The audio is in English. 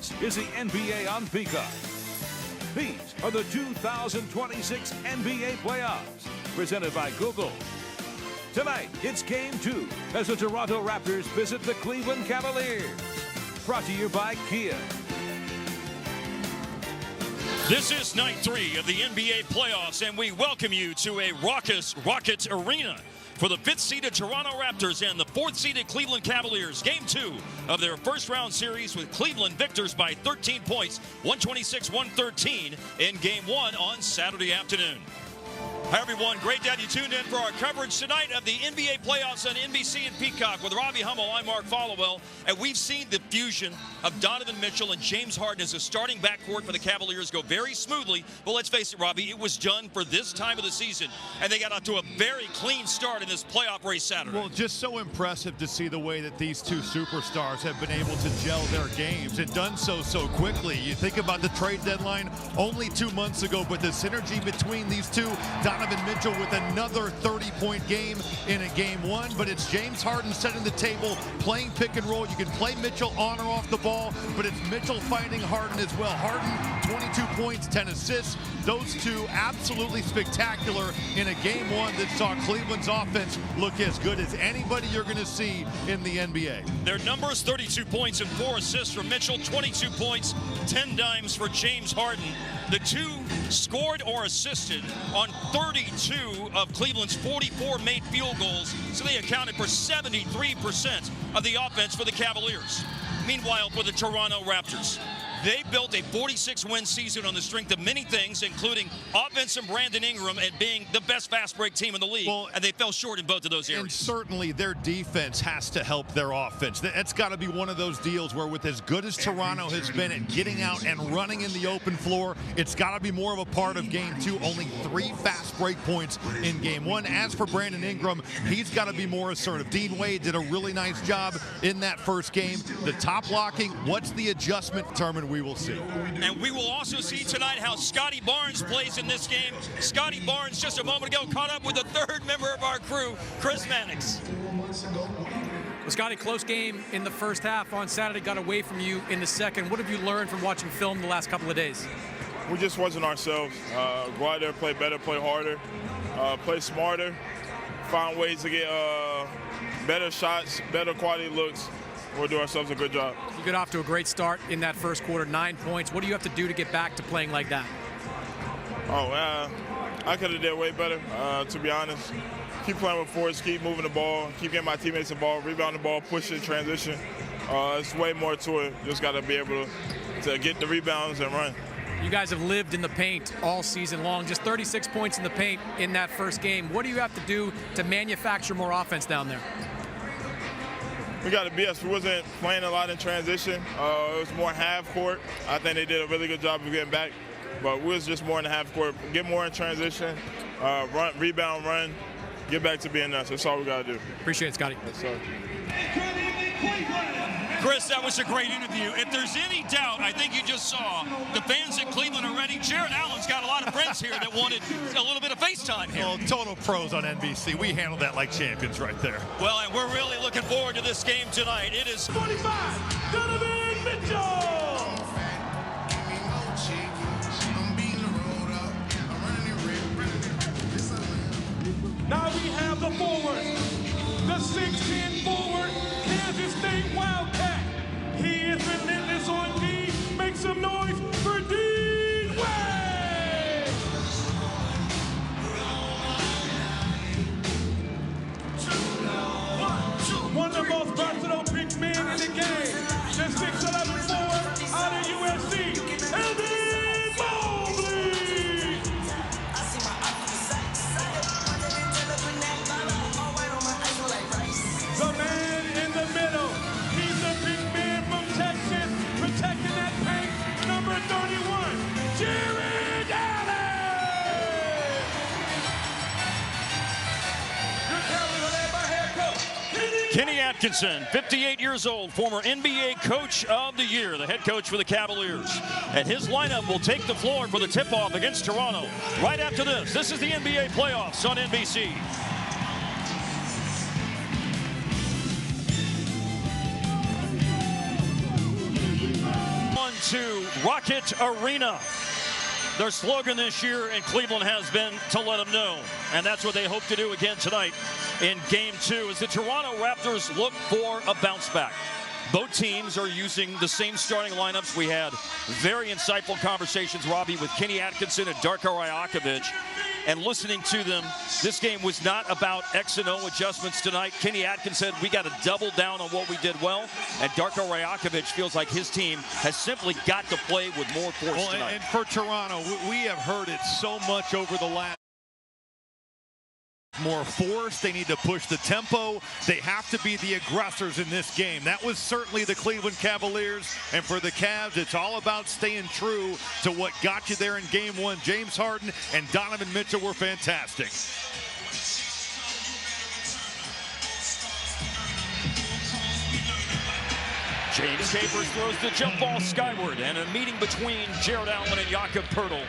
This is the NBA on Peacock. These are the 2026 NBA playoffs, presented by Google. Tonight, it's Game 2 as the Toronto Raptors visit the Cleveland Cavaliers. Brought to you by Kia. This is night 3 of the NBA playoffs, and we welcome you to a raucous Rocket Arena for the 5th-seeded Toronto Raptors and the 4th-seeded Cleveland Cavaliers. Game 2 of their first-round series, with Cleveland victors by 13 points, 126-113 in Game 1 on Saturday afternoon. Hi, everyone. Great to have you tuned in for our coverage tonight of the NBA playoffs on NBC and Peacock. With Robbie Hummel, I'm Mark Followell, and we've seen the fusion of Donovan Mitchell and James Harden as a starting backcourt for the Cavaliers go very smoothly. But let's face it, Robbie, it was done for this time of the season, and they got out to a very clean start in this playoff race Saturday. Well, just so impressive to see the way that these two superstars have been able to gel their games and done so quickly. You think about the trade deadline only 2 months ago, but the synergy between these two, Donovan Mitchell with another 30-point game in a Game 1, but it's James Harden setting the table, playing pick and roll. You can play Mitchell on or off the ball, but it's Mitchell finding Harden as well. Harden, 22 points, 10 assists. Those two absolutely spectacular in a Game 1 that saw Cleveland's offense look as good as anybody you're going to see in the NBA. Their numbers: 32 points and 4 assists for Mitchell, 22 points, 10 dimes for James Harden. The two scored or assisted on 32 of Cleveland's 44 made field goals, so they accounted for 73% of the offense for the Cavaliers. Meanwhile, for the Toronto Raptors, they built a 46-win season on the strength of many things, including offense and Brandon Ingram and being the best fast break team in the league, and they fell short in both of those areas. And certainly their defense has to help their offense. That's got to be one of those deals where, with as good as Toronto has been at getting out and running in the open floor, it's got to be more of a part of Game 2. Only 3 fast break points in Game 1. As for Brandon Ingram, he's got to be more assertive. Dean Wade did a really nice job in that first game. The top blocking, what's the adjustment determined? We will see. And we will also see tonight how Scotty Barnes plays in this game. Scotty Barnes, just a moment ago, caught up with the third member of our crew, Chris Mannix. Well, Scotty, close game in the first half on Saturday, got away from you in the second. What have you learned from watching film the last couple of days? We just wasn't ourselves. Go out there, play better, play harder, play smarter, find ways to get better shots, better quality looks. We'll do ourselves a good job. You got off to a great start in that first quarter, 9 points. What do you have to do to get back to playing like that? I could have did way better, to be honest. Keep playing with force, keep moving the ball, keep getting my teammates the ball, rebound the ball, push it, transition. It's way more to it. Just got to be able to get the rebounds and run. You guys have lived in the paint all season long. Just 36 points in the paint in that first game. What do you have to do to manufacture more offense down there? We got to be us. We wasn't playing a lot in transition. It was more half court. I think they did a really good job of getting back, but we was just more in the half court. Get more in transition, run, rebound, run, get back to being us. That's all we got to do. Appreciate it, Scotty. Yes, sir. Chris, that was a great interview. If there's any doubt, I think you just saw the fans in Cleveland are ready. Jared Allen's got a lot of friends here that wanted a little bit of FaceTime here. Well, total pros on NBC. We handled that like champions right there. Well, and we're really looking forward to this game tonight. It is 45, Donovan Mitchell! Now we have the forward, the 6'10" forward, Kansas State Wildcat. He is relentless on D. Make some noise for Dean Wade! One of the most versatile big men in the game. The 6'11" forward out of USC, Evan Mobley! The man in the middle, he's the big man from Texas, protecting that paint, number 31, Jared Allen! Your Cavaliers are led by head coach Kenny Atkinson, 58 years old, former NBA Coach of the Year, the head coach for the Cavaliers. And his lineup will take the floor for the tip-off against Toronto. Right after this, this is the NBA playoffs on NBC. to Rocket Arena. Their slogan this year in Cleveland has been to let them know. And that's what they hope to do again tonight in Game 2 as the Toronto Raptors look for a bounce back. Both teams are using the same starting lineups. We had very insightful conversations, Robbie, with Kenny Atkinson and Darko Rajakovic. And listening to them, this game was not about X and O adjustments tonight. Kenny Atkinson said, we got to double down on what we did well. And Darko Rajakovic feels like his team has simply got to play with more force tonight. And for Toronto, we have heard it so much over the last. More force, they need to push the tempo, they have to be the aggressors in this game. That was certainly the Cleveland Cavaliers, and for the Cavs, it's all about staying true to what got you there in Game 1. James Harden and Donovan Mitchell were fantastic. James Capers throws the jump ball skyward, and a meeting between Jared Allen and Jakob Poeltl.